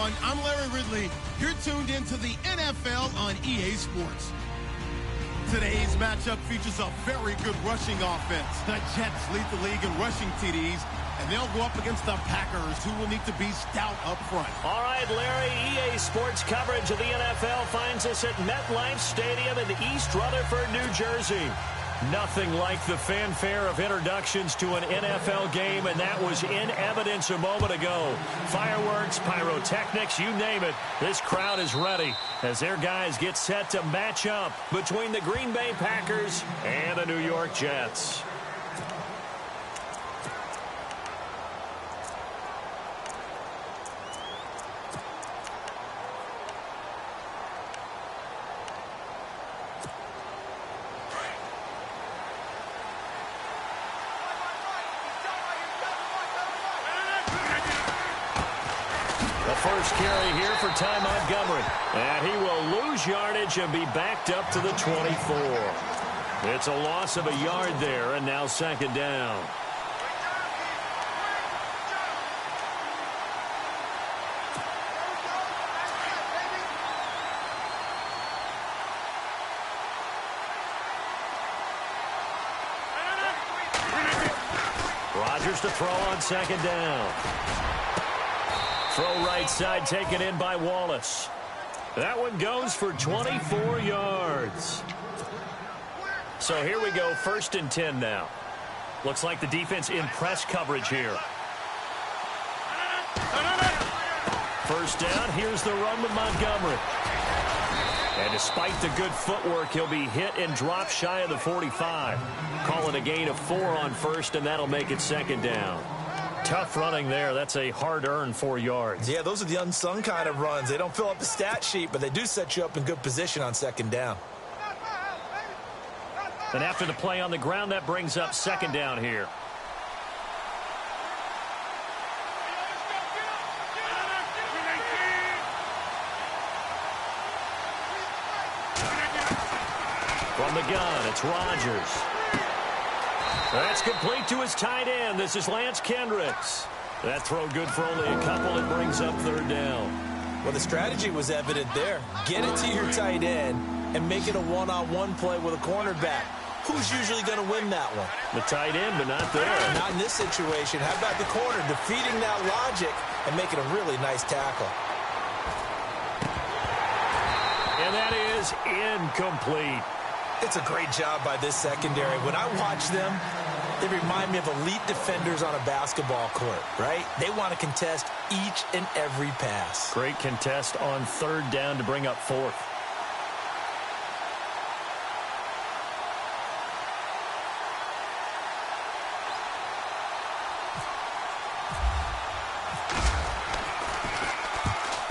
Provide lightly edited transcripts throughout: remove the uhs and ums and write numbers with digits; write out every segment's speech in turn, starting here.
everyone. I'm Larry Ridley. You're tuned into the NFL on EA Sports. Today's matchup features a very good rushing offense. The Jets lead the league in rushing TDs, and they'll go up against the Packers, who will need to be stout up front. All right, Larry, EA Sports coverage of the NFL finds us at MetLife Stadium in East Rutherford, New Jersey. Nothing like the fanfare of introductions to an NFL game, and that was in evidence a moment ago. Fireworks, pyrotechnics, you name it. This crowd is ready as their guys get set to match up between the Green Bay Packers and the New York Jets. First carry here for Ty Montgomery. And he will lose yardage and be backed up to the 24. It's a loss of a yard there, and now second down. Rodgers to throw on second down. Throw right side taken in by Wallace. That one goes for 24 yards. So here we go, 1st and 10 now. Looks like the defense in press coverage here. First down, here's the run with Montgomery. And despite the good footwork, he'll be hit and drop shy of the 45. Call it a gain of 4 on first, and that'll make it second down. Tough running there. That's a hard-earned 4 yards. Yeah, those are the unsung kind of runs. They don't fill up the stat sheet, but they do set you up in good position on second down. And after the play on the ground, that brings up second down here. From the gun, it's Rodgers. That's complete to his tight end. This is Lance Kendricks. That throw good for only a couple. It brings up third down. Well, the strategy was evident there. Get it to your tight end and make it a one-on-one play with a cornerback. Who's usually going to win that one? The tight end, but not there. Not in this situation. How about the corner defeating that logic and making a really nice tackle? And that is incomplete. It's a great job by this secondary. When I watch them, they remind me of elite defenders on a basketball court, right? They want to contest each and every pass. Great contest on third down to bring up fourth.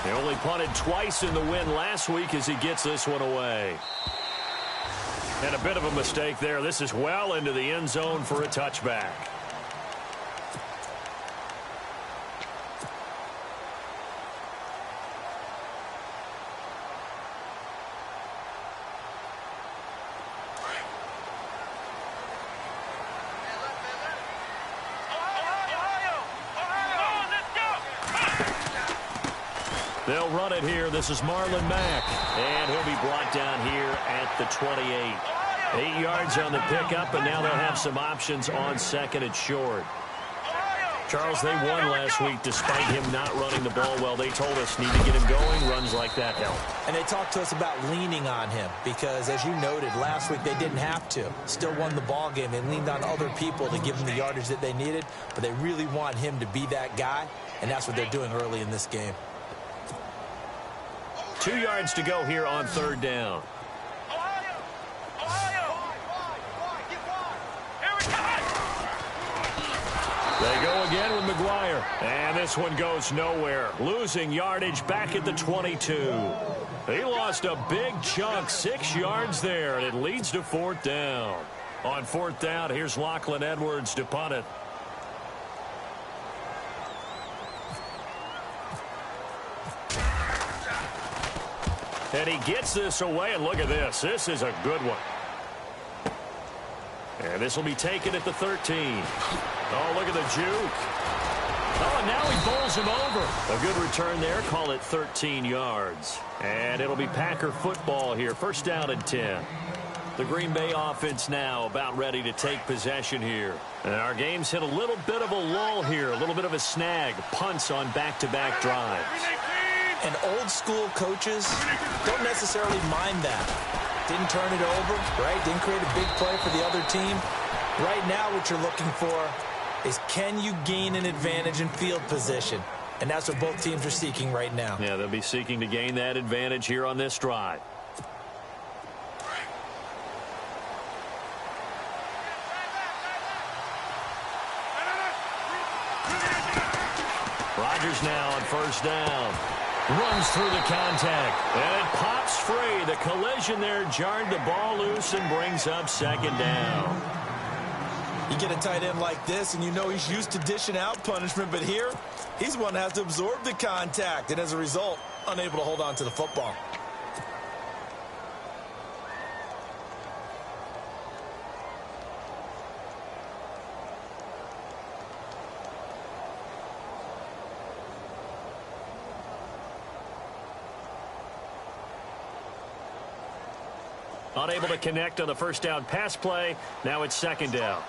They only punted twice in the win last week as he gets this one away. And a bit of a mistake there. This is well into the end zone for a touchback. They'll run it here. This is Marlon Mack. And he'll be brought down here at the 28. 8 yards on the pickup, and now they'll have some options on second and short. Charles, they won last week despite him not running the ball well. They told us need to get him going. Runs like that help. And they talked to us about leaning on him because, as you noted, last week they didn't have to. Still won the ball game. They leaned on other people to give them the yardage that they needed, but they really want him to be that guy, and that's what they're doing early in this game. 2 yards to go here on third down. They go again with McGuire. And this one goes nowhere. Losing yardage back at the 22. He lost a big chunk, 6 yards there, and it leads to fourth down. On fourth down, here's Lachlan Edwards to punt it. And he gets this away, and look at this. This is a good one. And this will be taken at the 13. Oh, look at the juke. Oh, and now he bowls him over. A good return there. Call it 13 yards. And it'll be Packer football here. First down and 10. The Green Bay offense now about ready to take possession here. And our game's hit a little bit of a lull here, a little bit of a snag. Punts on back-to-back drives. And old-school coaches don't necessarily mind that. Didn't turn it over, right? Didn't create a big play for the other team. Right now what you're looking for is can you gain an advantage in field position? And that's what both teams are seeking right now. Yeah, they'll be seeking to gain that advantage here on this drive. Rodgers now on first down. Runs through the contact. And it pops free. The collision there jarred the ball loose and brings up second down. You get a tight end like this, and you know he's used to dishing out punishment, but here, he's one that has to absorb the contact, and as a result, unable to hold on to the football. Unable to connect on the first down pass play. Now it's second down.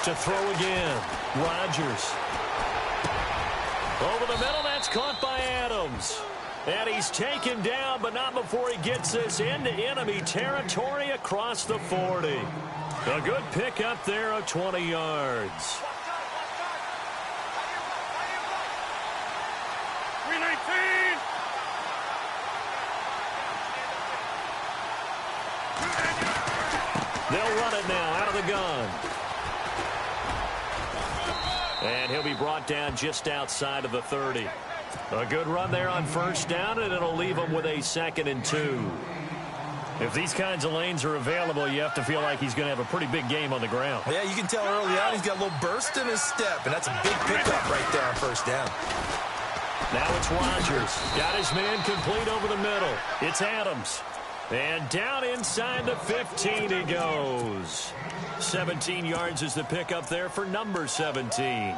To throw again. Rodgers. Over the middle. That's caught by Adams. And he's taken down, but not before he gets this into enemy territory across the 40. A good pick up there of 20 yards. They'll run it now out of the gun. And he'll be brought down just outside of the 30. A good run there on first down, and it'll leave him with a 2nd and 2. If these kinds of lanes are available, you have to feel like he's going to have a pretty big game on the ground. Yeah, you can tell early on he's got a little burst in his step, and that's a big pickup right there on first down. Now it's Rodgers. Got his man complete over the middle. It's Adams. And down inside the 15 he goes. 17 yards is the pickup there for number 17.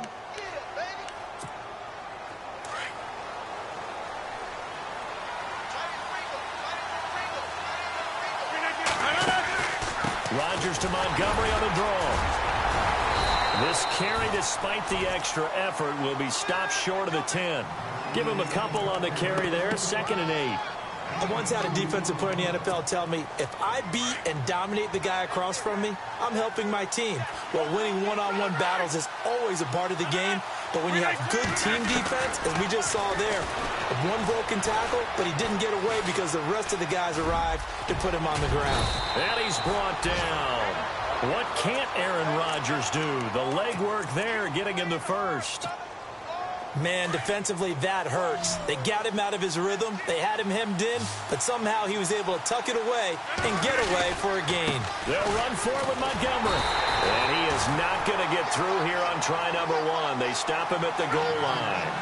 Rodgers to Montgomery on the draw. This carry, despite the extra effort, will be stopped short of the 10. Give him a couple on the carry there, 2nd and 8. I once had a defensive player in the NFL tell me, if I beat and dominate the guy across from me, I'm helping my team. Well, winning one-on-one battles is always a part of the game, but when you have good team defense, as we just saw there, one broken tackle, but he didn't get away because the rest of the guys arrived to put him on the ground. And he's brought down. What can't Aaron Rodgers do? The legwork there, getting him the first. Man, defensively, that hurts. They got him out of his rhythm. They had him hemmed in, but somehow he was able to tuck it away and get away for a gain. They'll run for it with Montgomery. And he is not going to get through here on try number 1. They stop him at the goal line.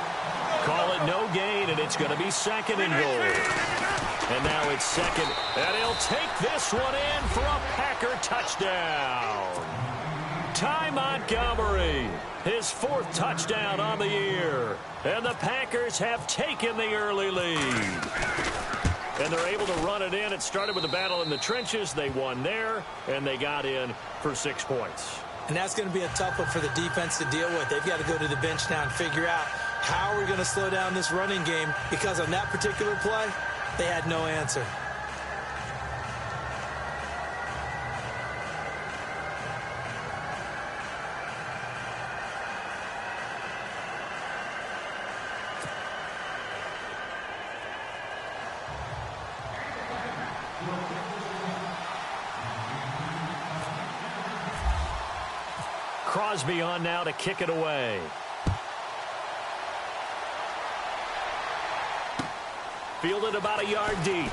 Call it no gain, and it's going to be 2nd and goal. And now it's 2nd, and he'll take this one in for a Packer touchdown. Ty Montgomery, his 4th touchdown on the year. And the Packers have taken the early lead. And they're able to run it in. It started with a battle in the trenches. They won there, and they got in for 6 points. And that's going to be a tough one for the defense to deal with. They've got to go to the bench now and figure out how we're going to slow down this running game, because on that particular play, they had no answer. Crosby on now to kick it away. Fielded about a yard deep.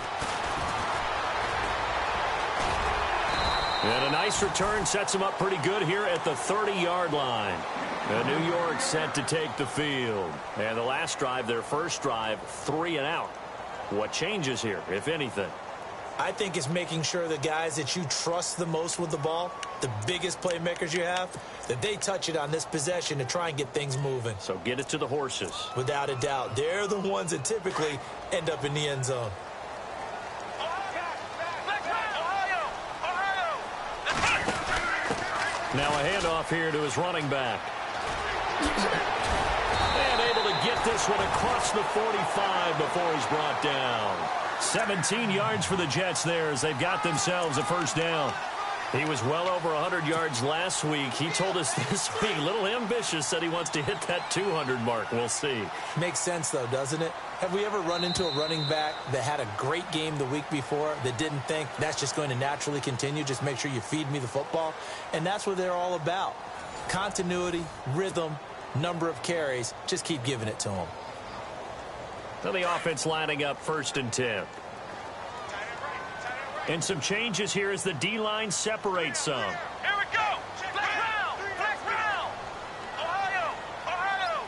And a nice return sets him up pretty good here at the 30-yard line. And New York set to take the field. And the last drive, their first drive, 3 and out. What changes here, if anything? I think it's making sure the guys that you trust the most with the ball, the biggest playmakers you have, that they touch it on this possession to try and get things moving. So get it to the horses. Without a doubt. They're the ones that typically end up in the end zone. Now a handoff here to his running back. And able to get this one across the 45 before he's brought down. 17 yards for the Jets there as they've got themselves a first down. He was well over 100 yards last week. He told us this week, a little ambitious, said he wants to hit that 200 mark. We'll see. Makes sense, though, doesn't it? Have we ever run into a running back that had a great game the week before that didn't think that's just going to naturally continue? Just make sure you feed me the football. And that's what they're all about. Continuity, rhythm, number of carries. Just keep giving it to them. So the offense lining up 1st and 10. And some changes here as the D-line separates some. Here we go. Flex round. Flex round. Ohio. Ohio.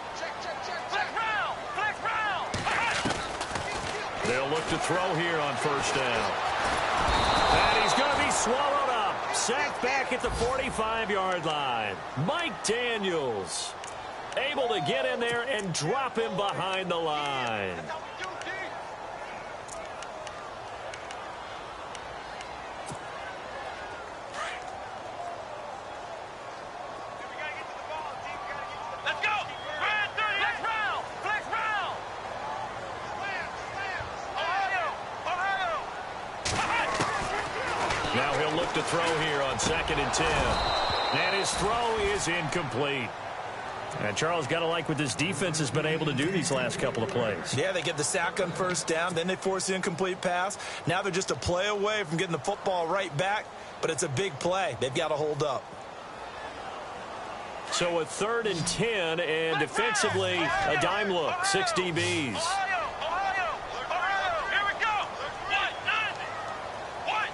Flex round. They'll look to throw here on 1st down. And he's going to be swallowed up. Sacked back at the 45-yard line. Mike Daniels able to get in there and drop him behind the line. Let's go. Flex round. Flex round. Ohio. Now he'll look to throw here on 2nd and 10. And his throw is incomplete. And Charles, got to like what this defense has been able to do these last couple of plays. Yeah, they get the sack on 1st down, then they force the incomplete pass. Now they're just a play away from getting the football right back, but it's a big play. They've got to hold up. So a 3rd and 10, and defensively, a dime look, 6 DBs. Here we go.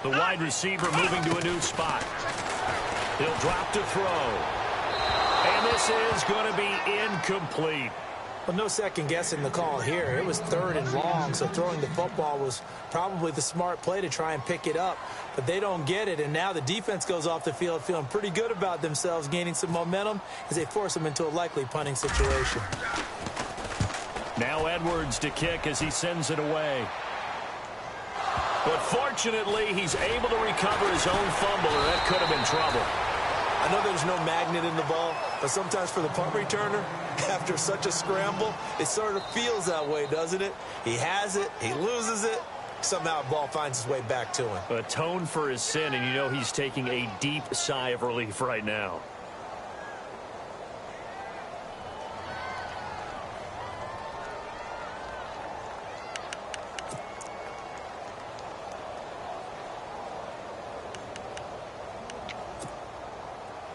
The wide receiver moving to a new spot. He'll drop to throw. And this is going to be incomplete. Well, no second guessing the call here. It was 3rd and long, so throwing the football was probably the smart play to try and pick it up. But they don't get it, and now the defense goes off the field feeling pretty good about themselves, gaining some momentum as they force them into a likely punting situation. Now Edwards to kick as he sends it away. But fortunately, he's able to recover his own fumble, or that could have been trouble. I know there's no magnet in the ball, but sometimes for the punt returner, after such a scramble, it sort of feels that way, doesn't it? He has it, he loses it, somehow the ball finds its way back to him. Atone for his sin, and you know he's taking a deep sigh of relief right now.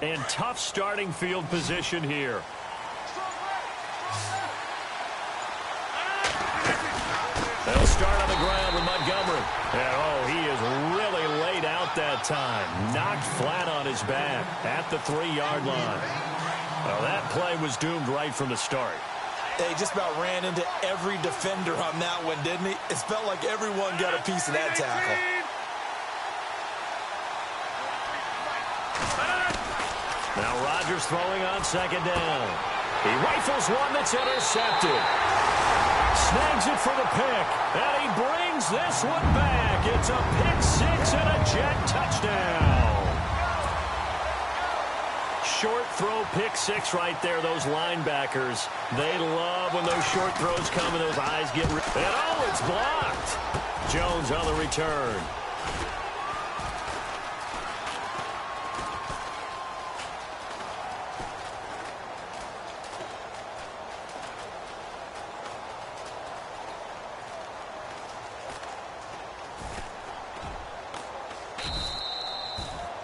And tough starting field position here. They'll start on the ground with Montgomery. And, oh, he is really laid out that time. Knocked flat on his back at the 3-yard line. Well, that play was doomed right from the start. They just about ran into every defender on that one, didn't he? It felt like everyone got a piece of that tackle. Now Rodgers throwing on 2nd down. He rifles one that's intercepted. Snags it for the pick. And he brings this one back. It's a pick-6 and a Jet touchdown. Short throw pick-6 right there. Those linebackers, they love when those short throws come and those eyes get... And oh, it's blocked. Jones on the return.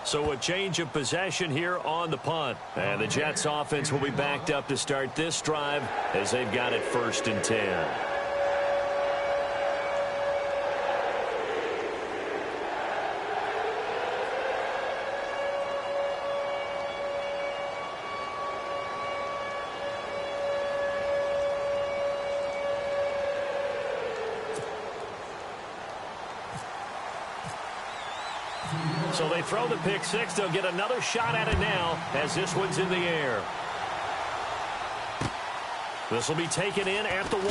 So a change of possession here on the punt. And the Jets offense will be backed up to start this drive as they've got it 1st and 10. So they throw the pick six. They'll get another shot at it now as this one's in the air. This will be taken in at the 1.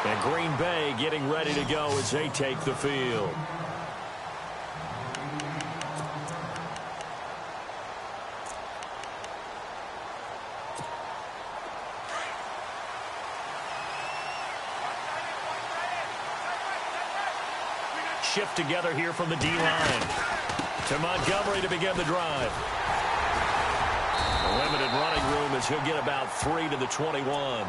And Green Bay getting ready to go as they take the field. Shift together here from the D-line. To Montgomery to begin the drive. A limited running room as he'll get about 3 to the 21.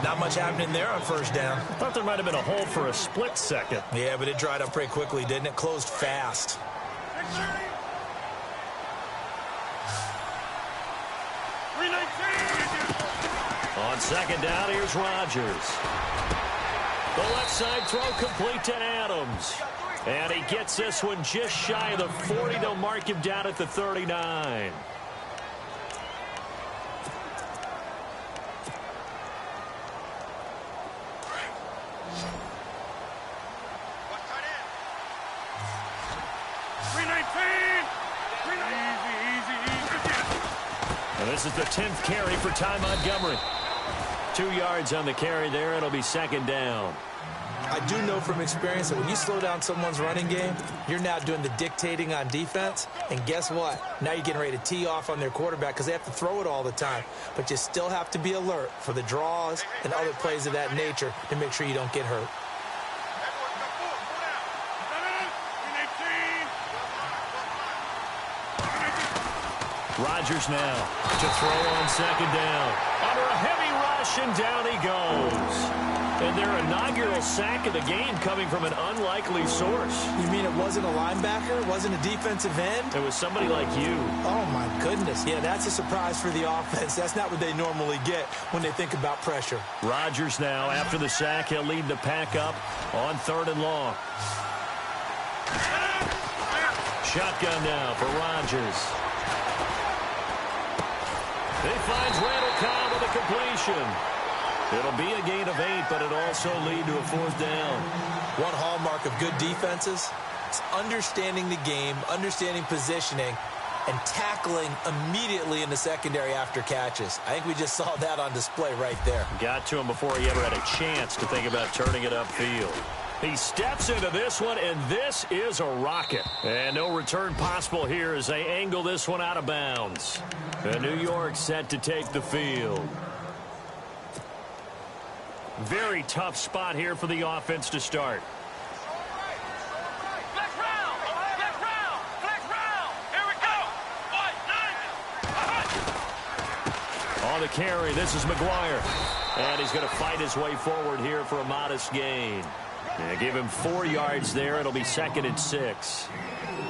Not much happening there on first down. I thought there might have been a hole for a split second. Yeah, but it dried up pretty quickly, didn't it? Closed fast. On second down, here's Rodgers. The left side throw complete to Adams. And he gets this one just shy of the 40. They'll mark him down at the 39. And this is the 10th carry for Ty Montgomery. 2 yards on the carry there. It'll be second down. I do know from experience that when you slow down someone's running game, you're now doing the dictating on defense. And guess what? Now you're getting ready to tee off on their quarterback because they have to throw it all the time. But you still have to be alert for the draws and other plays of that nature to make sure you don't get hurt. Rodgers now to throw on second down. Under a heavy rush, and down he goes. And their inaugural sack of the game coming from an unlikely source. You mean it wasn't a linebacker? It wasn't a defensive end? It was somebody like you. Oh, my goodness. Yeah, that's a surprise for the offense. That's not what they normally get when they think about pressure. Rodgers now, after the sack, he'll lead the pack up on 3rd and long. Shotgun now for Rodgers. He finds Randall Cobb with a completion. It'll be a gain of 8, but it'll also lead to a 4th down. One hallmark of good defenses is understanding the game, understanding positioning, and tackling immediately in the secondary after catches. I think we just saw that on display right there. Got to him before he ever had a chance to think about turning it upfield. He steps into this one, and this is a rocket. And no return possible here as they angle this one out of bounds. And New York set to take the field. Very tough spot here for the offense to start. Flex round! Flex round! Flex round! Here we go! 1, 9! On the carry, this is McGuire. And he's going to fight his way forward here for a modest gain. Yeah, give him 4 yards there. It'll be 2nd and 6.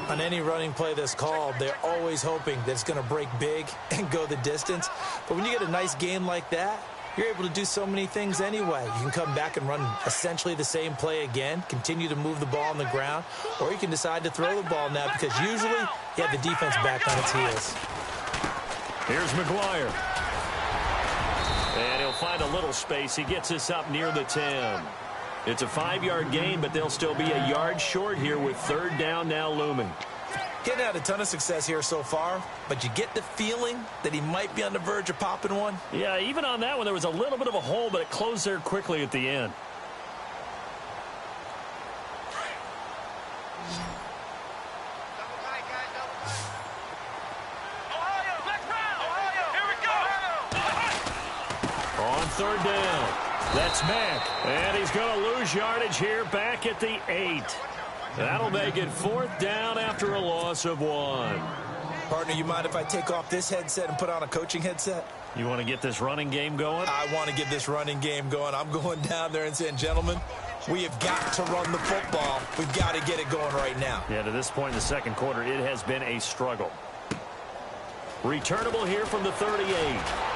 On any running play that's called, they're always hoping that it's going to break big and go the distance. But when you get a nice game like that, you're able to do so many things anyway. You can come back and run essentially the same play again, continue to move the ball on the ground, or you can decide to throw the ball now because usually you have the defense back on its heels. Here's McGuire. And he'll find a little space. He gets this up near the 10. It's a 5-yard gain, but they'll still be a yard short here with 3rd down now looming. Getting had a ton of success here so far, but you get the feeling that he might be on the verge of popping one. Yeah, even on that one, there was a little bit of a hole, but it closed there quickly at the end. Ohio, flex round! Ohio, here we go! On 3rd down, that's Mack, and he's going to lose yardage here back at the 8. That'll make it 4th down after a loss of 1. Partner, you mind if I take off this headset and put on a coaching headset? You want to get this running game going? I want to get this running game going. I'm going down there and saying, gentlemen, we have got to run the football. We've got to get it going right now. Yeah, to this point in the 2nd quarter, it has been a struggle. Returnable here from the 38.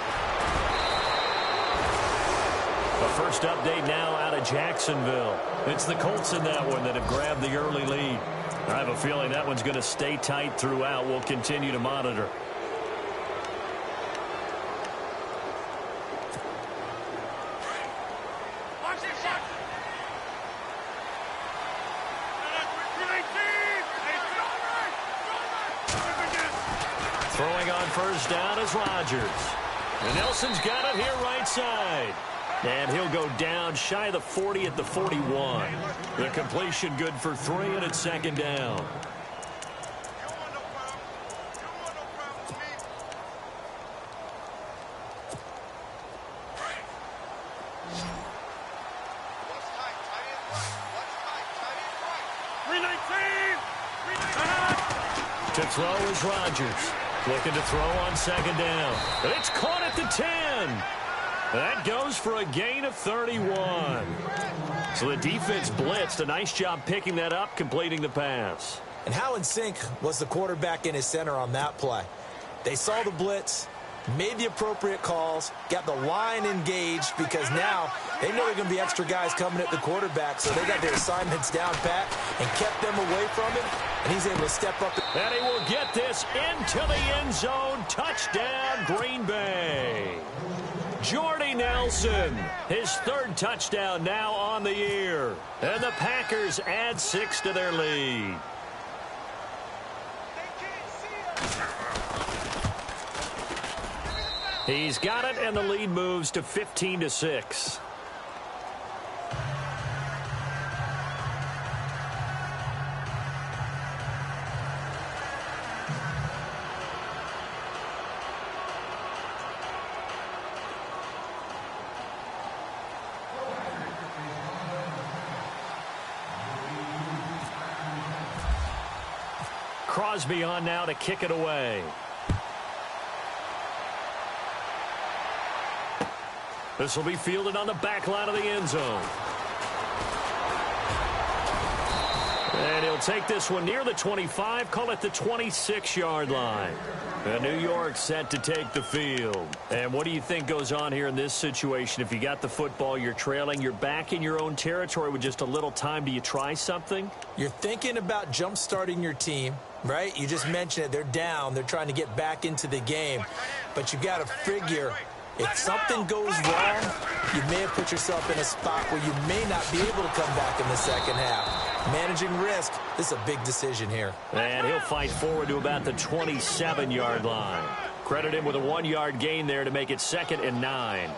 The first update now out of Jacksonville. It's the Colts in that one that have grabbed the early lead. I have a feeling that one's going to stay tight throughout. We'll continue to monitor. Watch this shot! Throwing on first down is Rodgers. And Nelson's got it here right side. And he'll go down shy of the 40 at the 41. The completion good for 3, and it's second down. To throw is Rodgers. Looking to throw on second down. But it's caught at the 10. That goes for a gain of 31. So the defense blitzed. A nice job picking that up, completing the pass. And how in sync was the quarterback in his center on that play? They saw the blitz, made the appropriate calls, got the line engaged, because now they know there are going to be extra guys coming at the quarterback, so they got their assignments down pat and kept them away from him, and he's able to step up. And he will get this into the end zone. Touchdown, Green Bay. Jordy Nelson, his 3rd touchdown now on the year. And the Packers add 6 to their lead. He's got it, and the lead moves to 15-6. Crosby on now to kick it away. This will be fielded on the back line of the end zone. And he'll take this one near the 25, call it the 26-yard line. And New York set to take the field. And what do you think goes on here in this situation? If you got the football, you're trailing, you're back in your own territory with just a little time. Do you try something? You're thinking about jump-starting your team, right? You just mentioned it. They're down. They're trying to get back into the game. But you got to figure, if something goes wrong, you may have put yourself in a spot where you may not be able to come back in the second half. Managing risk, this is a big decision here. And he'll fight forward to about the 27-yard line. Credit him with a 1-yard gain there to make it 2nd and 9.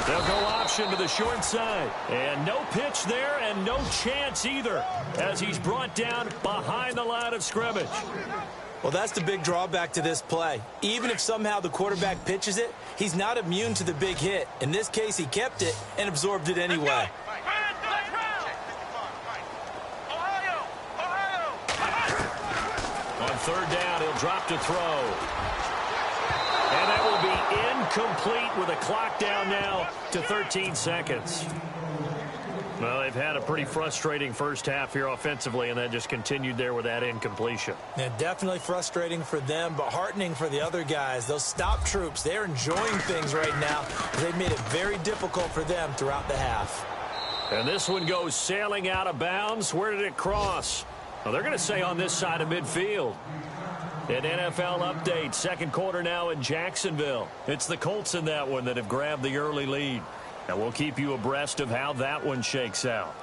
They'll go option to the short side. And no pitch there and no chance either as he's brought down behind the line of scrimmage. Well, that's the big drawback to this play. Even if somehow the quarterback pitches it, he's not immune to the big hit. In this case, he kept it and absorbed it anyway. On 3rd down, he'll drop to throw. And that will be incomplete with a clock down now to 13 seconds. Well, they've had a pretty frustrating first half here offensively, and then just continued there with that incompletion. Yeah, definitely frustrating for them, but heartening for the other guys. Those stop troops, they're enjoying things right now. They've made it very difficult for them throughout the half. And this one goes sailing out of bounds. Where did it cross? Well, they're going to say on this side of midfield. An NFL update, 2nd quarter now in Jacksonville. It's the Colts in that one that have grabbed the early lead. And we'll keep you abreast of how that one shakes out.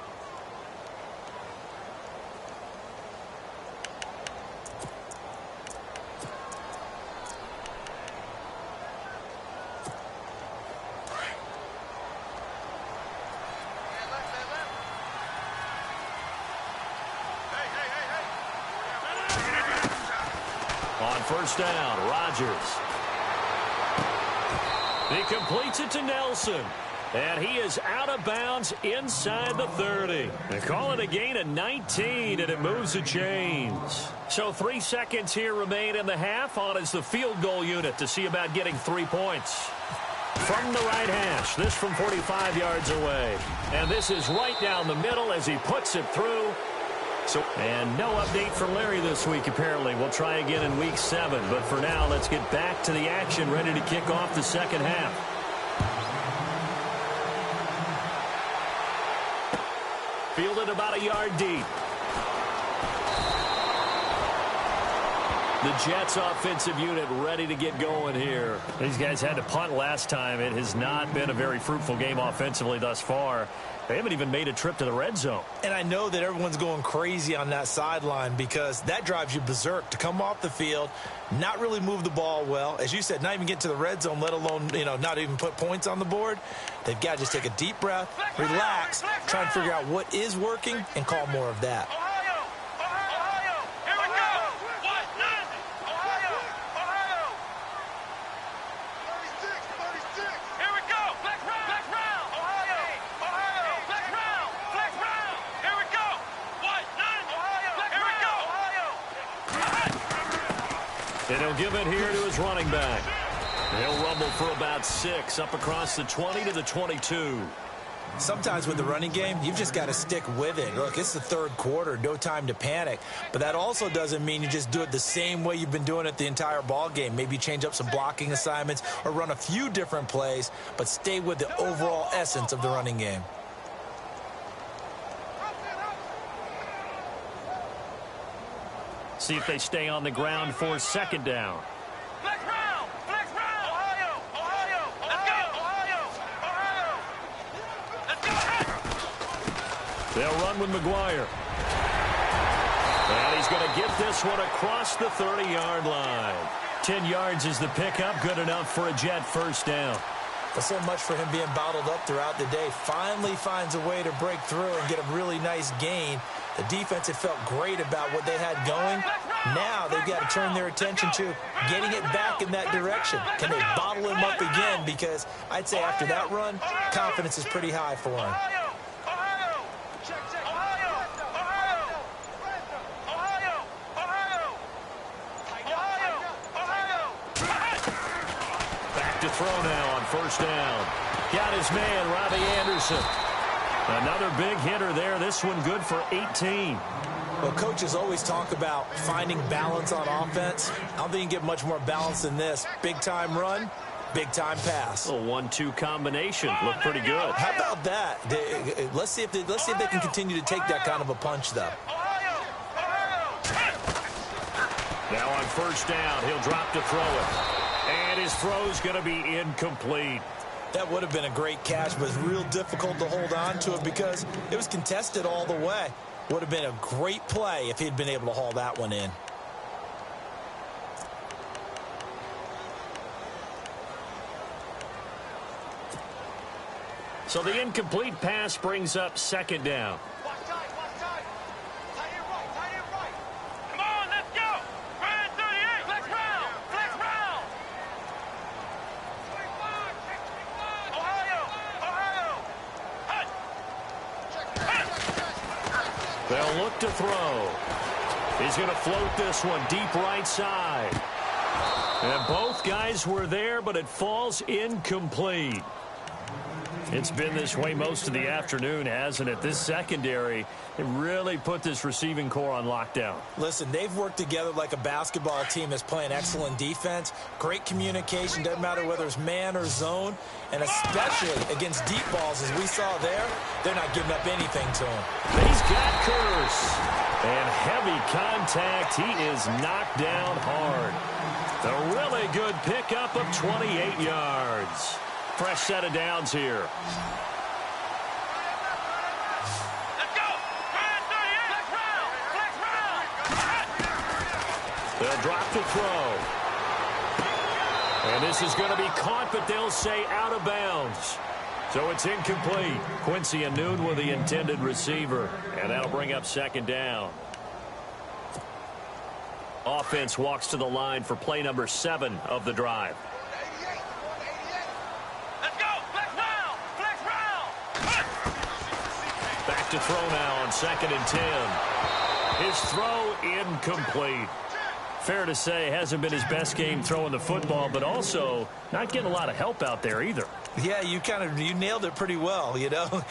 On first down, Rodgers. He completes it to Nelson. And he is out of bounds inside the 30. They call it a gain of 19, and it moves the chains. So 3 seconds here remain in the half. On is the field goal unit to see about getting 3 points. From the right hash, this from 45 yards away. And this is right down the middle as he puts it through. And no update for Larry this week, apparently. We'll try again in week 7. But for now, let's get back to the action, ready to kick off the second half. Fielded about a yard deep. The Jets offensive unit ready to get going here. These guys had to punt last time. It has not been a very fruitful game offensively thus far. They haven't even made a trip to the red zone. And I know that everyone's going crazy on that sideline because that drives you berserk to come off the field, not really move the ball well. As you said, not even get to the red zone, let alone, not even put points on the board. They've got to just take a deep breath, relax, try and figure out what is working, and call more of that. And he'll give it here to his running back. He'll rumble for about 6 up across the 20 to the 22. Sometimes with the running game, you've just got to stick with it. Look, it's the third quarter, no time to panic. But that also doesn't mean you just do it the same way you've been doing it the entire ball game. Maybe change up some blocking assignments or run a few different plays, but stay with the overall essence of the running game. See if they stay on the ground for second down. Flex round! Flex round! Ohio! Ohio! Let's go! Ohio! Ohio! Let's go! They'll run with McGuire. And he's going to get this one across the 30-yard line. 10 yards is the pickup. Good enough for a Jet first down. Well, so much for him being bottled up throughout the day. Finally finds a way to break through and get a really nice gain. The defense had felt great about what they had going. Now they've got to turn their attention to getting it back in that direction. Can they bottle him up again? Because I'd say after that run, confidence is pretty high for him. Back to throw now on first down. Got his man, Robbie Anderson. Another big hitter there. This one good for 18. Well, coaches always talk about finding balance on offense. I don't think you can get much more balance than this. Big-time run, big-time pass. A 1-2 combination. Looked pretty good. How about that? Let's see if they can continue to take that kind of a punch, though. Now on first down, he'll drop to throw it. And his throw's going to be incomplete. That would have been a great catch, but it's real difficult to hold on to it because it was contested all the way. Would have been a great play if he'd been able to haul that one in. So the incomplete pass brings up second down. Come on, let's go! Ryan 38! Flex round! Flex round! Ohio! Ohio! They'll look to throw. He's going to float this one deep right side. And both guys were there, but it falls incomplete. It's been this way most of the afternoon, hasn't it? This secondary, it really put this receiving core on lockdown. Listen, they've worked together like a basketball team that's playing excellent defense. Great communication, doesn't matter whether it's man or zone. And especially against deep balls, as we saw there, they're not giving up anything to him. He's got Curse. And heavy contact. He is knocked down hard. The really good pickup of 28 yards. Fresh set of downs here. Let's go! Ryan 38! Flex round! Flex round! They'll drop to throw. And this is going to be caught, but they'll say out of bounds. So it's incomplete. Quincy Anoon with the intended receiver. And that'll bring up second down. Offense walks to the line for play number 7 of the drive. Let's go! Flex round! Flex round! Back to throw now on 2nd and 10. His throw incomplete. Fair to say, hasn't been his best game throwing the football, but also not getting a lot of help out there either. Yeah, you nailed it pretty well, you know.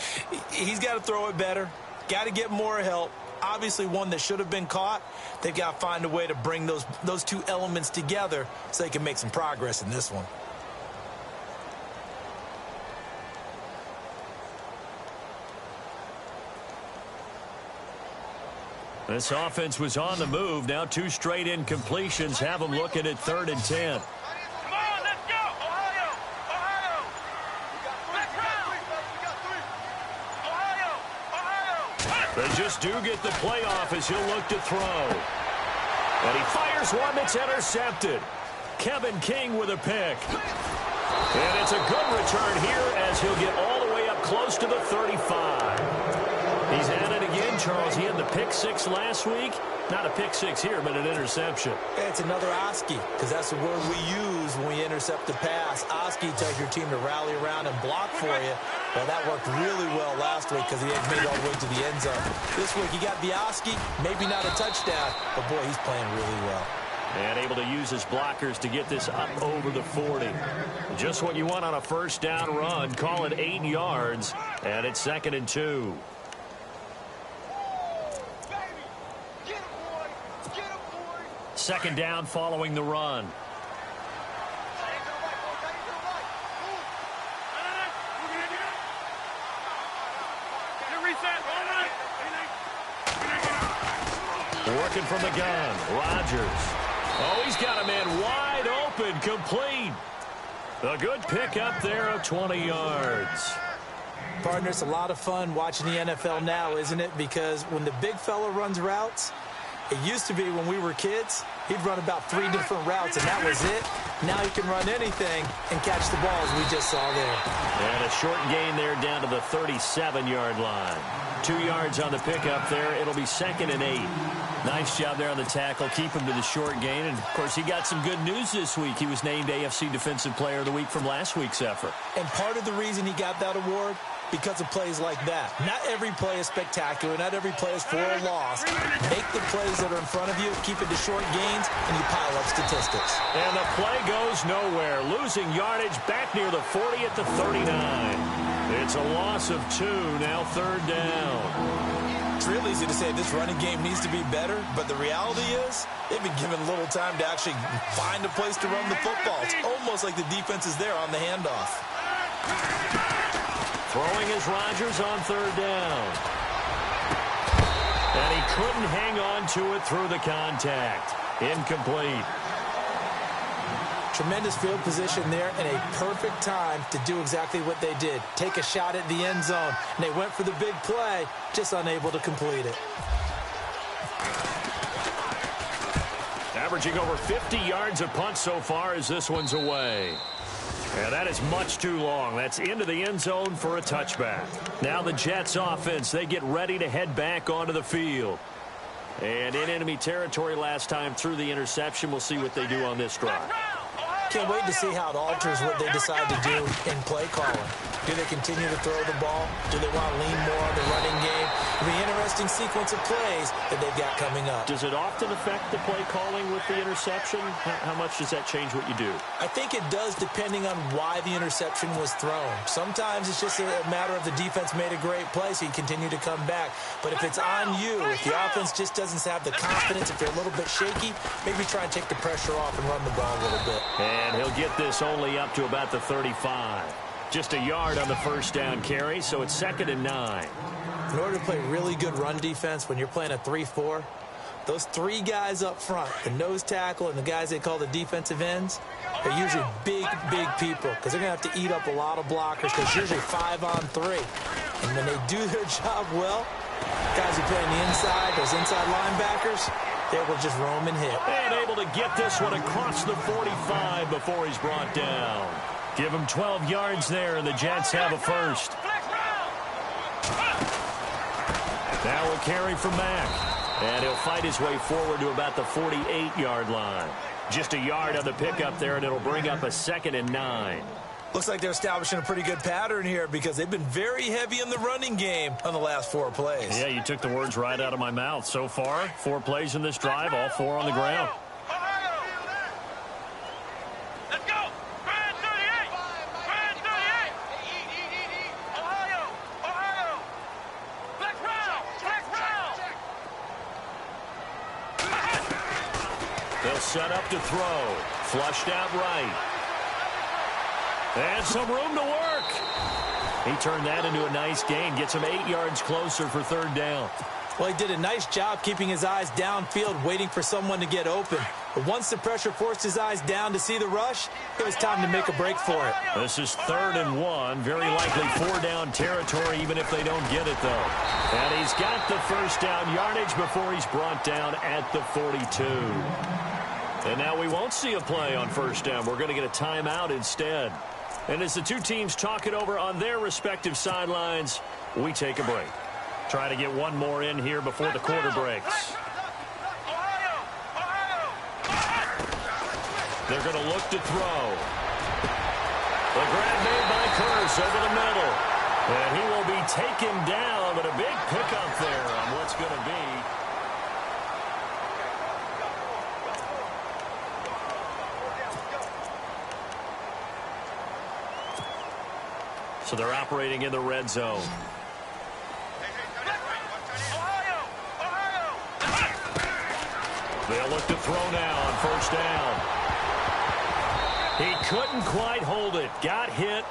He's got to throw it better. Got to get more help. Obviously one that should have been caught. They've got to find a way to bring those two elements together so they can make some progress in this one. This offense was on the move. Now 2 straight incompletions have them looking at 3rd and 10. Come on, let's go! Ohio! Ohio! Flex round! just do get the playoff as he'll look to throw. And he fires one that's intercepted. Kevin King with a pick. And it's a good return here as he'll get all the way up close to the 35. He's at it again, Charles. He had the pick six last week. Not a pick six here, but an interception. It's another Oski, because that's the word we use when we intercept a pass. Oski tells your team to rally around and block for you. Well, that worked really well last week because he had made it all the way to the end zone. This week he got the Oski, maybe not a touchdown, but boy, he's playing really well. And able to use his blockers to get this up over the 40. Just what you want on a first down run. Call it 8 yards, and it's 2nd and 2. Second down following the run. Working from the gun, Rodgers. Oh, he's got a man wide open, complete. A good pick up there of 20 yards. Partner, it's a lot of fun watching the NFL now, isn't it? Because when the big fella runs routes, it used to be when we were kids, he'd run about 3 different routes, and that was it. Now he can run anything and catch the balls we just saw there. And a short gain there down to the 37-yard line. 2 yards on the pickup there. It'll be 2nd and 8. Nice job there on the tackle. Keep him to the short gain. And, of course, he got some good news this week. He was named AFC Defensive Player of the Week from last week's effort. And part of the reason he got that award, because of plays like that. Not every play is spectacular. Not every play is for a loss. Make the plays that are in front of you, keep it to short gains, and you pile up statistics. And the play goes nowhere. Losing yardage back near the 40 at the 39. It's a loss of 2, now 3rd down. It's real easy to say this running game needs to be better, but the reality is they've been given little time to actually find a place to run the football. It's almost like the defense is there on the handoff. Throwing is Rodgers on 3rd down. And he couldn't hang on to it through the contact. Incomplete. Tremendous field position there and a perfect time to do exactly what they did. Take a shot at the end zone. And they went for the big play, just unable to complete it. Averaging over 50 yards a punt so far as this one's away. And that is much too long. That's into the end zone for a touchback. Now the Jets offense, they get ready to head back onto the field. And in enemy territory last time through the interception. We'll see what they do on this drive. Can't wait to see how it alters what they decide to do in play calling. Do they continue to throw the ball? Do they want to lean more on the running game? It'll be an interesting sequence of plays that they've got coming up. Does it often affect the play calling with the interception? How much does that change what you do? I think it does depending on why the interception was thrown. Sometimes it's just a matter of the defense made a great play, so you continue to come back. But if it's on you, if the offense just doesn't have the confidence, if they're a little bit shaky, maybe try and take the pressure off and run the ball a little bit. And he'll get this only up to about the 35. Just a yard on the first down carry, so it's 2nd and 9. In order to play really good run defense when you're playing a 3-4, those 3 guys up front, the nose tackle and the guys they call the defensive ends, are usually big people because they're going to have to eat up a lot of blockers because it's usually 5-on-3. And when they do their job well, guys who play on the inside, those inside linebackers, they will just roam and hit. And able to get this one across the 45 before he's brought down. Give him 12 yards there, and the Jets have a first. Now will carry from Mack. And he'll fight his way forward to about the 48-yard line. Just a yard on the pickup there, and it'll bring up a 2nd and 9. Looks like they're establishing a pretty good pattern here because they've been very heavy in the running game on the last 4 plays. Yeah, you took the words right out of my mouth. So far, 4 plays in this drive, all 4 on the ground. They'll set up to throw. Flushed out right. And some room to work. He turned that into a nice gain. Gets him 8 yards closer for 3rd down. Well, he did a nice job keeping his eyes downfield, waiting for someone to get open. But once the pressure forced his eyes down to see the rush, it was time to make a break for it. This is 3rd and 1. Very likely 4-down territory, even if they don't get it, though. And he's got the first down yardage before he's brought down at the 42. And now we won't see a play on 1st down. We're going to get a timeout instead. And as the two teams talk it over on their respective sidelines, we take a break. Try to get one more in here before the quarter breaks. They're going to look to throw. The grab made by Kearse over the middle. And he will be taken down, but a big pickup there on what's going to be. So they're operating in the red zone. They'll look to throw now on 1st down. He couldn't quite hold it. Got hit.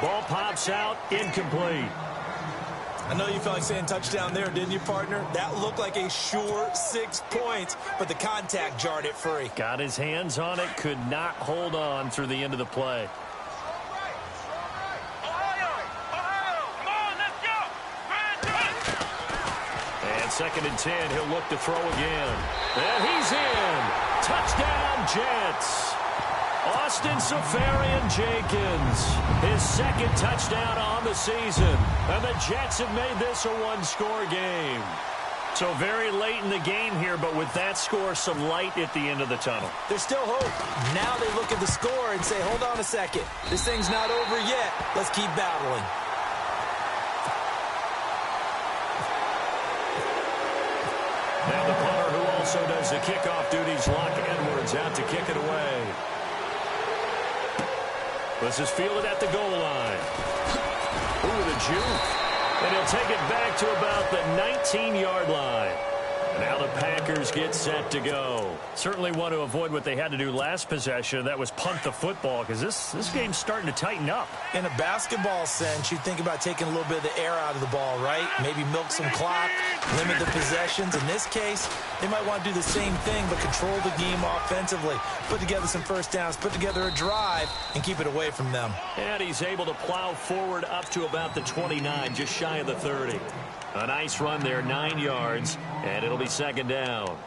Ball pops out. Incomplete. I know you felt like saying touchdown there, didn't you, partner? That looked like a sure 6 points, but the contact jarred it free. Got his hands on it. Could not hold on through the end of the play. And 2nd and 10. He'll look to throw again. And he's in. Touchdown, Jets. Austin Seferian-Jenkins, his 2nd touchdown on the season. And the Jets have made this a one-score game. So very late in the game here, but with that score, some light at the end of the tunnel. There's still hope. Now they look at the score and say, hold on a second. This thing's not over yet. Let's keep battling. Now the punter who also does the kickoff duties, Locke Edwards, out to kick it away. This is fielded at the goal line. Ooh, the juke. And he'll take it back to about the 19-yard line. Now the Packers get set to go. Certainly want to avoid what they had to do last possession. That was punt the football, because this game's starting to tighten up. In a basketball sense, you think about taking a little bit of the air out of the ball, right? Maybe milk some clock, limit the possessions. In this case, they might want to do the same thing, but control the game offensively. Put together some first downs, put together a drive, and keep it away from them. And he's able to plow forward up to about the 29, just shy of the 30. A nice run there, 9 yards, and it'll be 2nd down.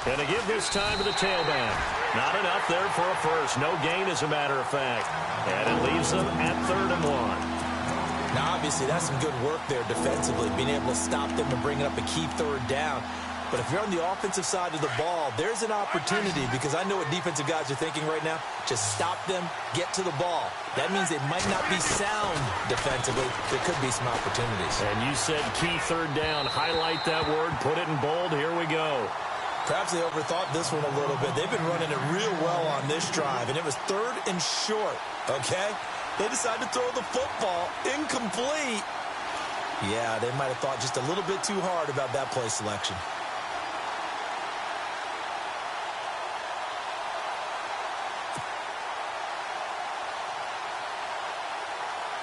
And to give this time to the tailback. Not enough there for a first. No gain, as a matter of fact. And it leaves them at 3rd and 1. Now, obviously, that's some good work there defensively, being able to stop them and bring up a key 3rd down. But if you're on the offensive side of the ball, there's an opportunity, because I know what defensive guys are thinking right now. Just stop them, get to the ball. That means they might not be sound defensively. There could be some opportunities. And you said key 3rd down. Highlight that word. Put it in bold. Here we go. Perhaps they overthought this one a little bit. They've been running it real well on this drive, and it was 3rd and short, okay? They decided to throw the football incomplete. Yeah, they might have thought just a little bit too hard about that play selection.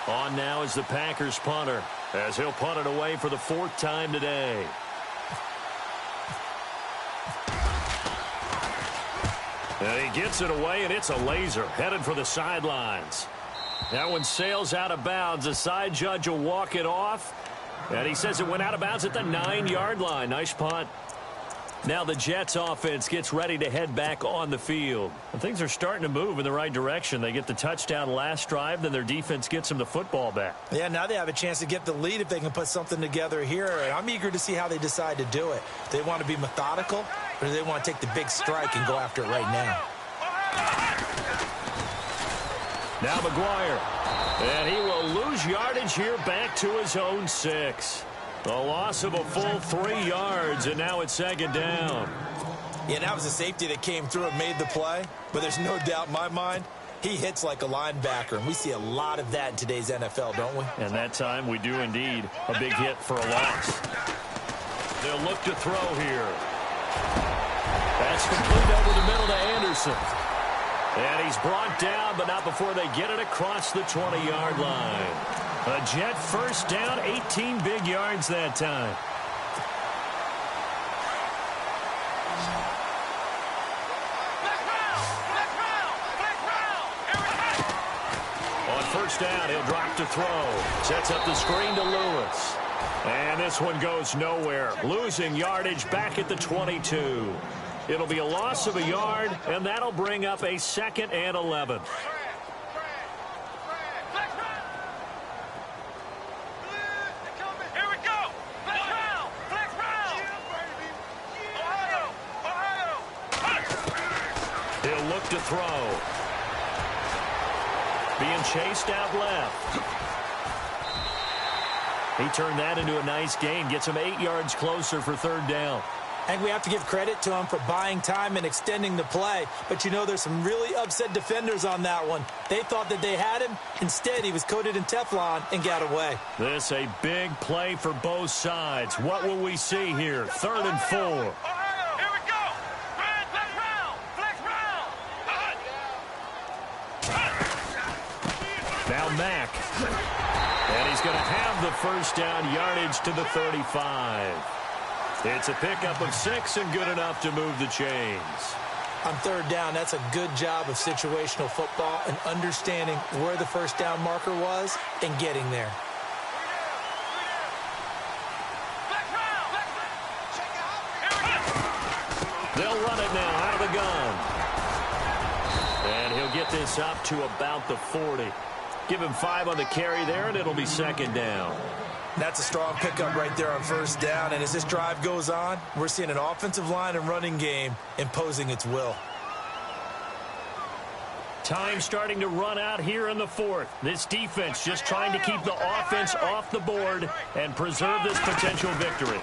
On now is the Packers punter, as he'll punt it away for the 4th time today. And he gets it away, and it's a laser headed for the sidelines. That one sails out of bounds. The side judge will walk it off. And he says it went out of bounds at the 9-yard line. Nice punt. Now the Jets offense gets ready to head back on the field. And things are starting to move in the right direction. They get the touchdown last drive, then their defense gets them the football back. Yeah, now they have a chance to get the lead if they can put something together here. And I'm eager to see how they decide to do it. Do they want to be methodical, or do they want to take the big strike and go after it right now? Now McGuire. And he will lose yardage here back to his own 6. A loss of a full 3 yards, and now it's 2nd down. Yeah, that was a safety that came through and made the play. But there's no doubt in my mind, He hits like a linebacker, and we see a lot of that in today's NFL, don't we? And that time we do indeed. A big hit for a loss. They'll look to throw here. That's complete over the middle to Anderson. And he's brought down, but not before they get it across the 20-yard line. A Jet first down, 18 big yards that time. On first down, he'll drop to throw. Sets up the screen to Lewis. And this one goes nowhere. Losing yardage back at the 22. It'll be a loss of a yard, and that'll bring up a 2nd and 11. Here we go. Flex round. Flex round. Ohio. He'll look to throw. Being chased out left. He turned that into a nice gain. Gets him 8 yards closer for 3rd down. I think we have to give credit to him for buying time and extending the play. But, you know, there's some really upset defenders on that one. They thought that they had him. Instead, he was coated in Teflon and got away. This a big play for both sides. What will we see here? 3rd and 4. Ohio. Here we go. Flex round. Flex round. Now Mack. And he's going to have the first down, yardage to the 35. It's a pickup of 6 and good enough to move the chains. On 3rd down, that's a good job of situational football and understanding where the first down marker was and getting there. They'll run it now out of the gun. And he'll get this up to about the 40. Give him 5 on the carry there, and it'll be 2nd down. That's a strong pickup right there on first down. And as this drive goes on, we're seeing an offensive line and running game imposing its will. Time starting to run out here in the 4th. This defense just trying to keep the offense off the board and preserve this potential victory.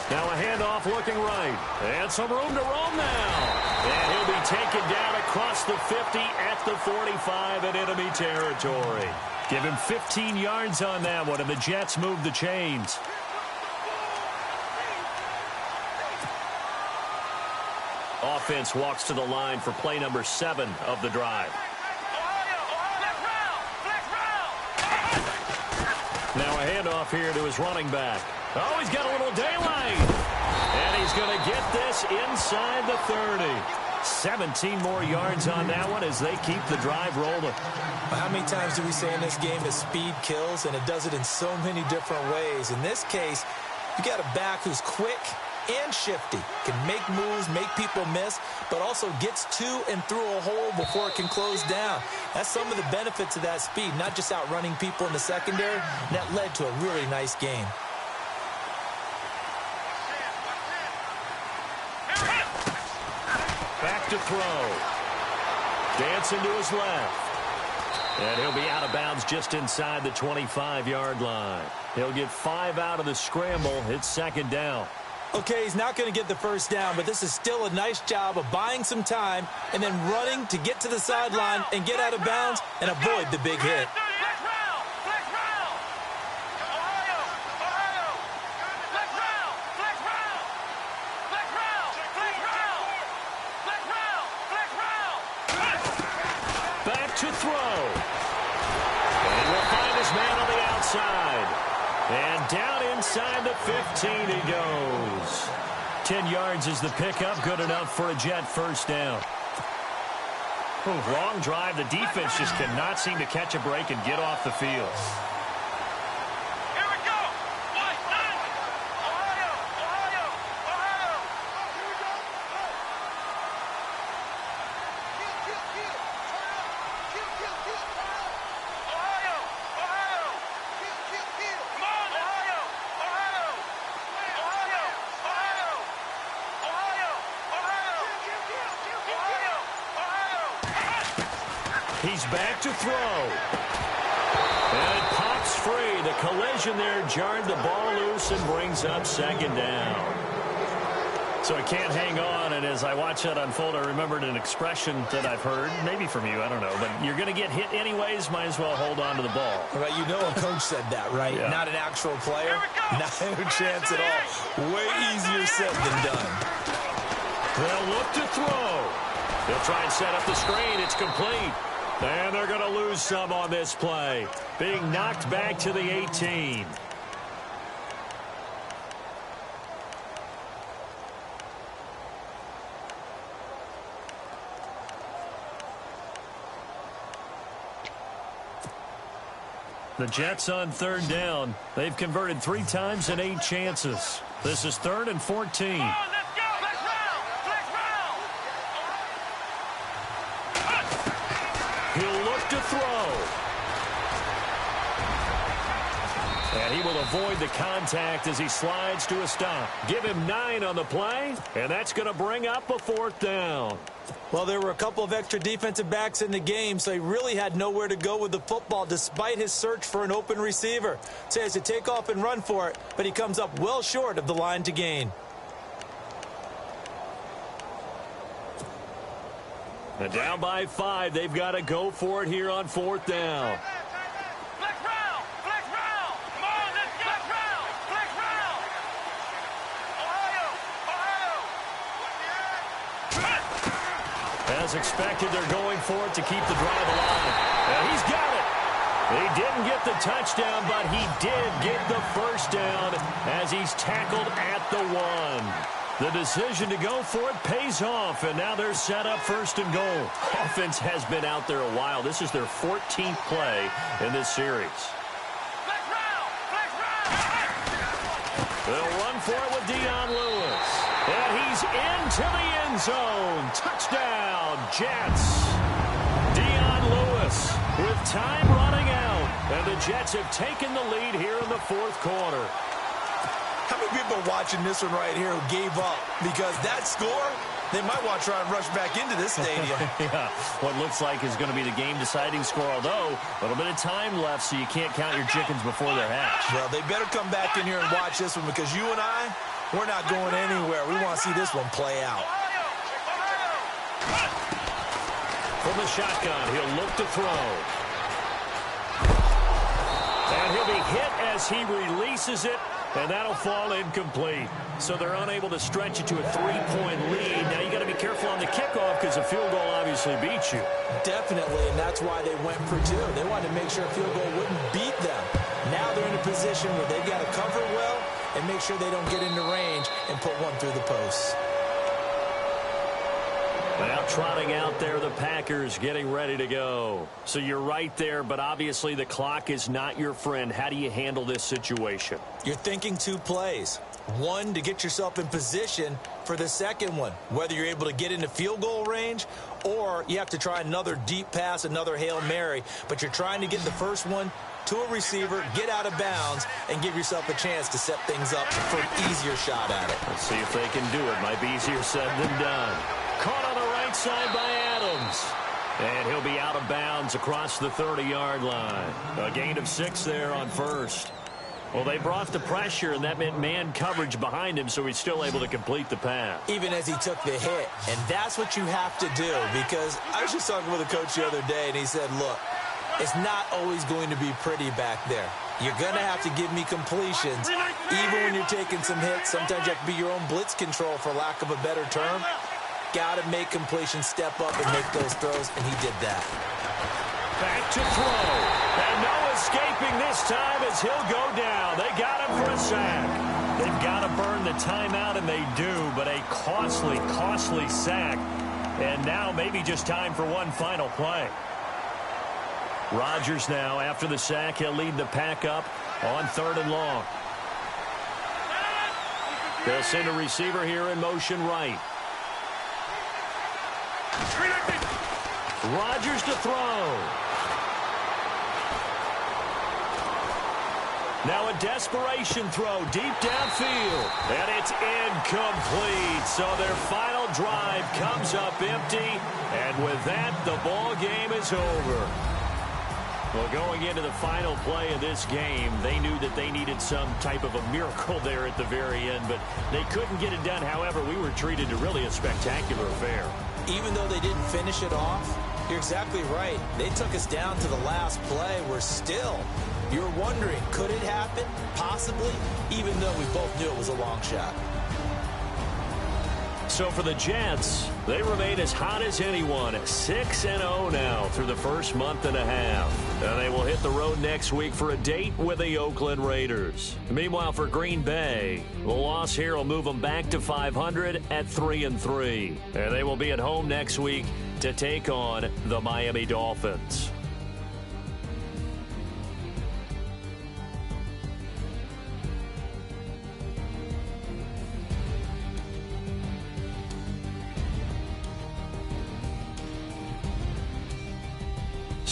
Now a handoff looking right. And some room to roam now. And he'll be taken down across the 50 at the 45 in enemy territory. Give him 15 yards on that one, and the Jets move the chains. Offense walks to the line for play number 7 of the drive. Now a handoff here to his running back. Oh, he's got a little daylight. And he's going to get this inside the 30. 17 more yards on that one as they keep the drive rolling. How many times do we say in this game that speed kills, and it does it in so many different ways? In this case, you got a back who's quick and shifty, can make moves, make people miss, but also gets to and through a hole before it can close down. That's some of the benefits of that speed, not just outrunning people in the secondary. That led to a really nice game. Back to throw. Dancing to his left. And he'll be out of bounds just inside the 25-yard line. He'll get 5 out of the scramble. It's 2nd down. Okay, he's not going to get the first down, but this is still a nice job of buying some time and then running to get to the sideline and get out of bounds and avoid the big hit. Back to throw. And will find his man on the outside. And down inside the 15 he goes. 10 yards is the pickup. Good enough for a Jet first down. Long drive. The defense just cannot seem to catch a break and get off the field. He's back to throw. And it pops free. The collision there jarred the ball loose and brings up 2nd down. So I can't hang on, and as I watch that unfold, I remembered an expression that I've heard, maybe from you, I don't know, but you're going to get hit anyways, might as well hold on to the ball. Right, you know a coach said that, right? Yeah. Not an actual player. Not a chance at all. Way easier said than done. They'll look to throw. They'll try and set up the screen. It's complete. And they're going to lose some on this play. Being knocked back to the 18. The Jets on third down. They've converted 3 times in 8 chances. This is 3rd and 14. Let's go. Flex round. Flex round. He'll look to throw. And he will avoid the contact as he slides to a stop. Give him 9 on the play, and that's going to bring up a 4th down. Well, there were a couple of extra defensive backs in the game, so he really had nowhere to go with the football despite his search for an open receiver. So he has to take off and run for it, but he comes up well short of the line to gain. And down by 5, they've got to go for it here on 4th down. Flex round. Flex round. Come on, let's go. Flex round. Flex round. Ohio. As expected, they're going for it to keep the drive alive. And he's got it. He didn't get the touchdown, but he did get the first down as he's tackled at the 1. The decision to go for it pays off, and now they're set up 1st and goal. Offense has been out there a while. This is their 14th play in this series. Flex round. Flex round. They'll run for it with Dion Lewis. And he's into the end zone. Touchdown, Jets. Dion Lewis with time running out. And the Jets have taken the lead here in the 4th quarter. How many people watching this one right here who gave up? Because that score, they might want to try and rush back into this stadium. Yeah, what looks like is going to be the game-deciding score, although a little bit of time left, so you can't count your chickens before they're hatched. Well, they better come back in here and watch this one because you and I, we're not going anywhere. We want to see this one play out. From the shotgun, he'll look to throw. And he'll be hit as he releases it, and that'll fall incomplete. So they're unable to stretch it to a 3-point lead. Now you got to be careful on the kickoff because a field goal obviously beats you. Definitely, and that's why they went for 2. They wanted to make sure a field goal wouldn't beat them. Now they're in a position where they've got to cover well and make sure they don't get into range and put one through the post. Now trotting out there, the Packers getting ready to go. So you're right there, but obviously the clock is not your friend. How do you handle this situation? You're thinking 2 plays. One, to get yourself in position for the second one, whether you're able to get into field goal range or you have to try another deep pass, another Hail Mary, but you're trying to get the first one to a receiver, get out of bounds, and give yourself a chance to set things up for an easier shot at it. Let's see if they can do it. Might be easier said than done. Caught on the right side by Adams. And he'll be out of bounds across the 30-yard line. A gain of 6 there on 1st. Well, they brought the pressure, and that meant man coverage behind him, so he's still able to complete the pass. Even as he took the hit. And that's what you have to do, because I was just talking with a coach the other day, and he said, look, it's not always going to be pretty back there. You're going to have to give me completions. Even when you're taking some hits, sometimes you have to be your own blitz control, for lack of a better term. Got to make completions, step up, and make those throws, and he did that. Back to throw. And no escaping this time as he'll go down. They got him for a sack. They've got to burn the timeout, and they do, but a costly, costly sack. And now maybe just time for one final play. Rodgers now, after the sack, he'll lead the pack up on 3rd and long. They'll send a receiver here in motion right. Rodgers to throw. Now a desperation throw deep downfield. And it's incomplete. So their final drive comes up empty. And with that, the ball game is over. Well, going into the final play of this game, they knew that they needed some type of a miracle there at the very end, but they couldn't get it done. However, we were treated to really a spectacular affair. Even though they didn't finish it off, you're exactly right. They took us down to the last play. We're still, you're wondering, could it happen? Possibly, even though we both knew it was a long shot. So for the Jets, they remain as hot as anyone, 6-0 now through the first month and a half. And they will hit the road next week for a date with the Oakland Raiders. Meanwhile, for Green Bay, the loss here will move them back to 500 at 3-3. And they will be at home next week to take on the Miami Dolphins.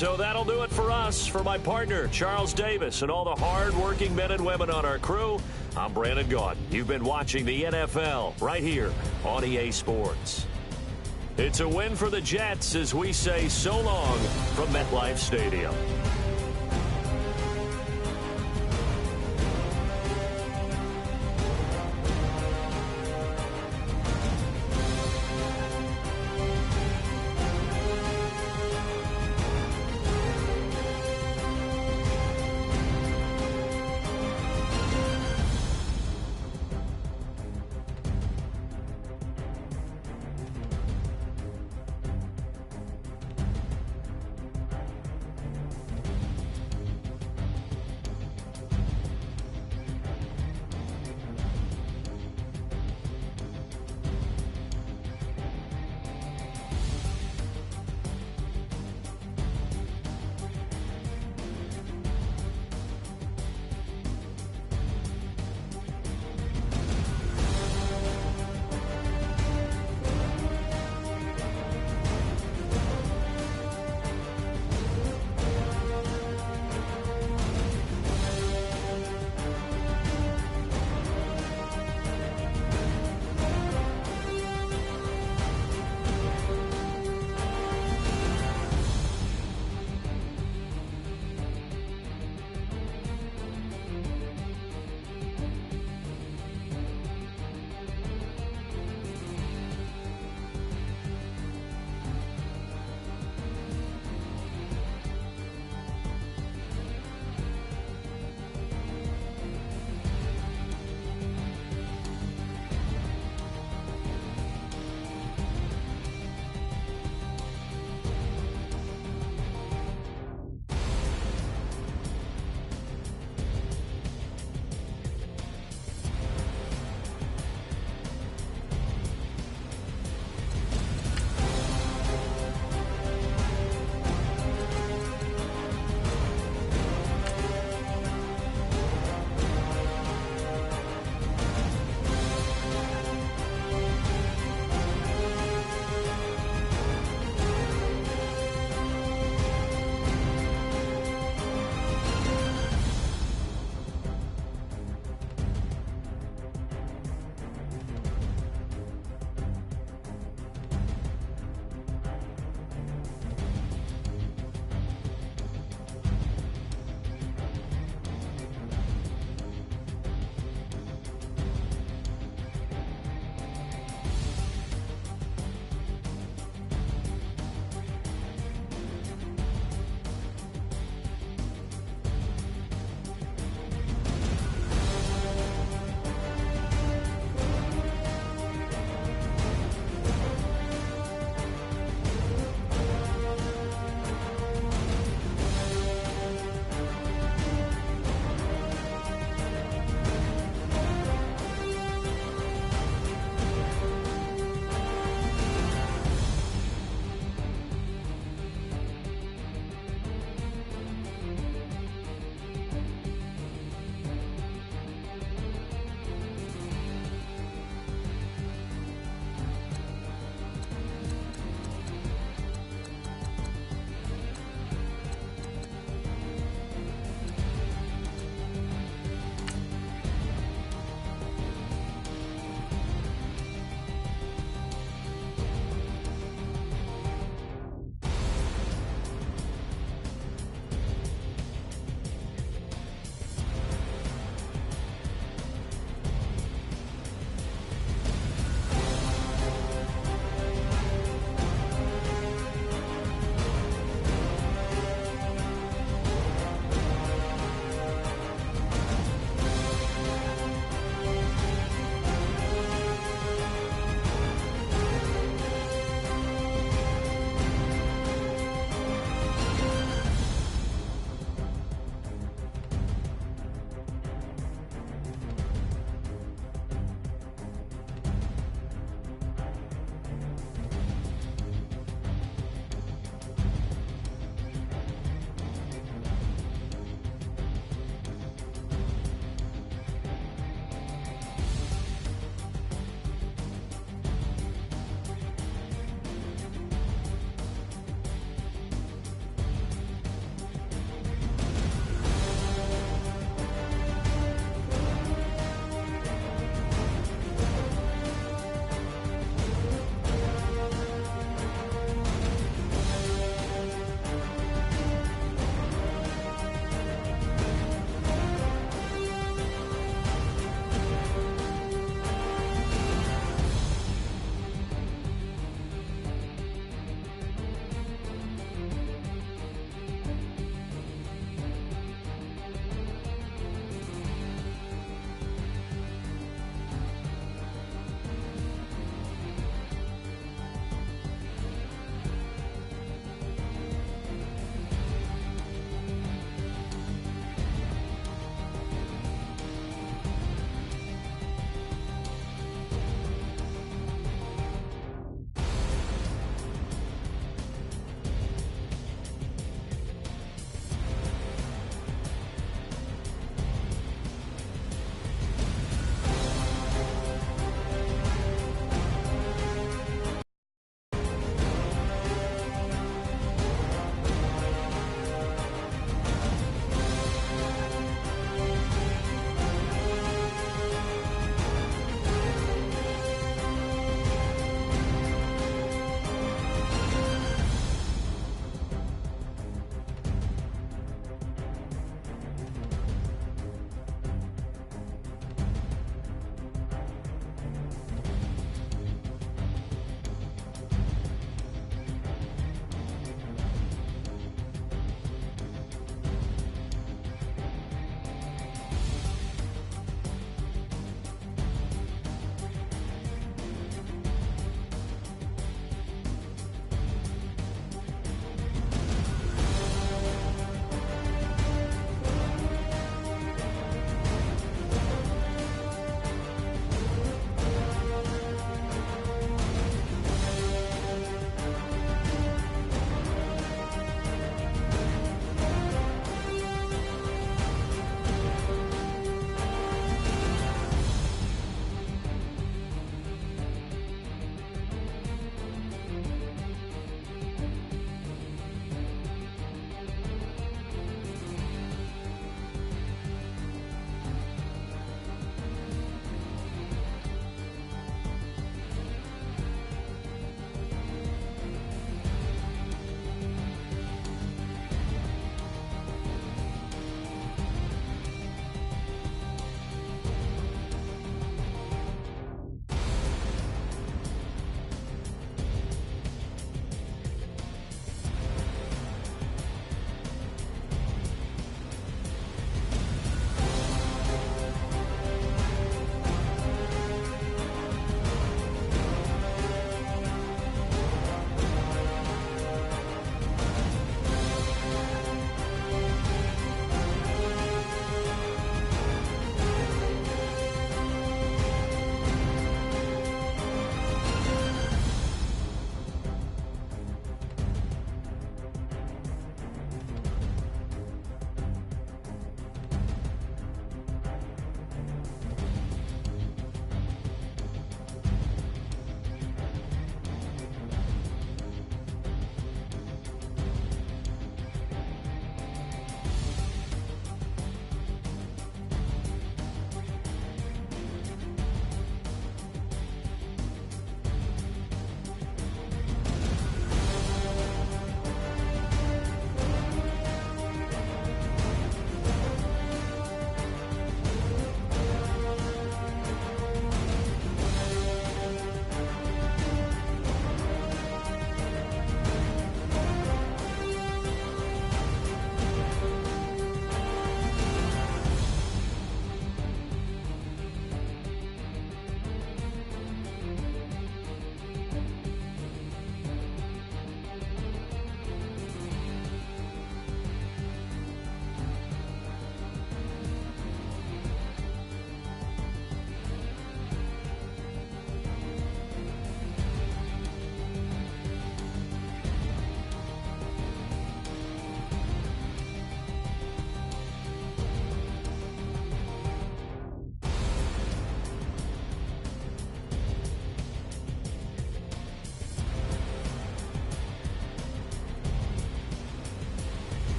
So that'll do it for us. For my partner, Charles Davis, and all the hard-working men and women on our crew, I'm Brandon Gaudin. You've been watching the NFL right here on EA Sports. It's a win for the Jets as we say so long from MetLife Stadium.